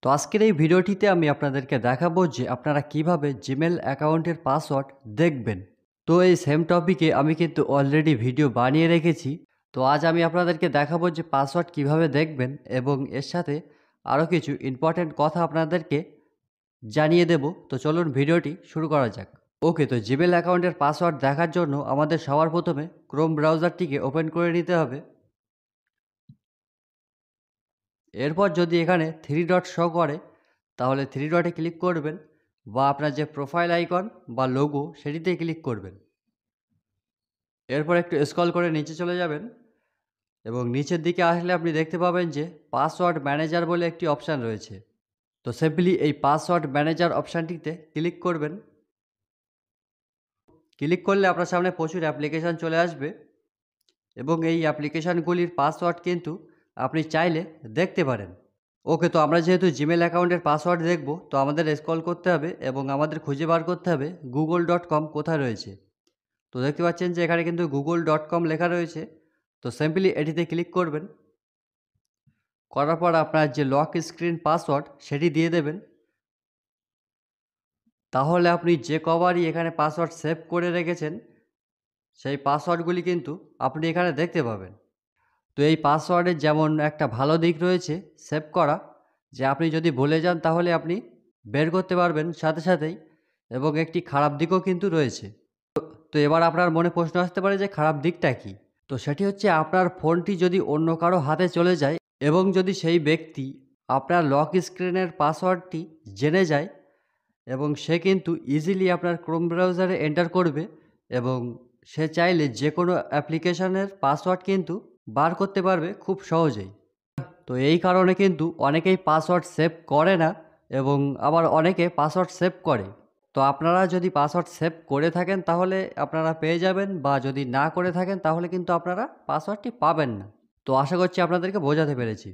তো আজকের এই ভিডিওটিতে আমি আপনাদেরকে দেখাবো যে আপনারা কিভাবে জিমেল অ্যাকাউন্টের পাসওয়ার্ড দেখবেন। তো এই সেম টপিকে আমি কিন্তু অলরেডি ভিডিও বানিয়ে রেখেছি। তো আজ আমি আপনাদেরকে দেখাবো যে পাসওয়ার্ড কিভাবে দেখবেন এবং এর সাথে আরও কিছু ইম্পর্ট্যান্ট কথা আপনাদেরকে জানিয়ে দেব। তো চলুন ভিডিওটি শুরু করা যাক। ওকে, তো জিমেল অ্যাকাউন্টের পাসওয়ার্ড দেখার জন্য আমাদের সবার প্রথমে ক্রোম ব্রাউজারটিকে ওপেন করে নিতে হবে। এরপর যদি এখানে থ্রি ডট শো করে তাহলে থ্রি ডটে ক্লিক করবেন বা আপনার যে প্রোফাইল আইকন বা লোগো সেটিতে ক্লিক করবেন। এরপর একটু স্ক্রল করে নিচে চলে যাবেন এবং নিচের দিকে আসলে আপনি দেখতে পাবেন যে পাসওয়ার্ড ম্যানেজার বলে একটি অপশান রয়েছে। তো সিম্পলি এই পাসওয়ার্ড ম্যানেজার অপশানটিতে ক্লিক করবেন। ক্লিক করলে আপনার সামনে প্রচুর অ্যাপ্লিকেশান চলে আসবে এবং এই অ্যাপ্লিকেশানগুলির পাসওয়ার্ড কিন্তু আপনি চাইলে দেখতে পারেন। ওকে, তো আমরা যেহেতু জিমেল অ্যাকাউন্টের পাসওয়ার্ড দেখব, তো আমাদের স্ক্রল করতে হবে এবং আমাদের খুঁজে বার করতে হবে google.com কোথায় রয়েছে। তো দেখতে পাচ্ছেন যে এখানে কিন্তু google.com লেখা রয়েছে। তো সিম্পলি এটিতে ক্লিক করবেন। করার পর আপনার যে লক স্ক্রিন পাসওয়ার্ড সেটি দিয়ে দেবেন। তাহলে আপনি যে কবারই এখানে পাসওয়ার্ড সেভ করে রেখেছেন সেই পাসওয়ার্ডগুলি কিন্তু আপনি এখানে দেখতে পাবেন। তো এই পাসওয়ার্ডের যেমন একটা ভালো দিক রয়েছে সেভ করা, যে আপনি যদি ভুলে যান তাহলে আপনি বের করতে পারবেন সাথে সাথেই, এবং একটি খারাপ দিকও কিন্তু রয়েছে। তো এবার আপনার মনে প্রশ্ন আসতে পারে যে খারাপ দিকটা কী? তো সেটি হচ্ছে আপনার ফোনটি যদি অন্য কারো হাতে চলে যায় এবং যদি সেই ব্যক্তি আপনার লক স্ক্রিনের পাসওয়ার্ডটি জেনে যায় এবং সে কিন্তু ইজিলি আপনার ক্রোম ব্রাউজারে এন্টার করবে এবং সে চাইলে যে কোনো অ্যাপ্লিকেশনের পাসওয়ার্ড কিন্তু বার করতে পারবে খুব সহজেই। তো এই কারণে কিন্তু অনেকেই পাসওয়ার্ড সেভ করে না এবং আবার অনেকে পাসওয়ার্ড সেভ করে। তো আপনারা যদি পাসওয়ার্ড সেভ করে থাকেন তাহলে আপনারা পেয়ে যাবেন, বা যদি না করে থাকেন তাহলে কিন্তু আপনারা পাসওয়ার্ডটি পাবেন না। তো আশা করছি আপনাদেরকে বোঝাতে পেরেছি।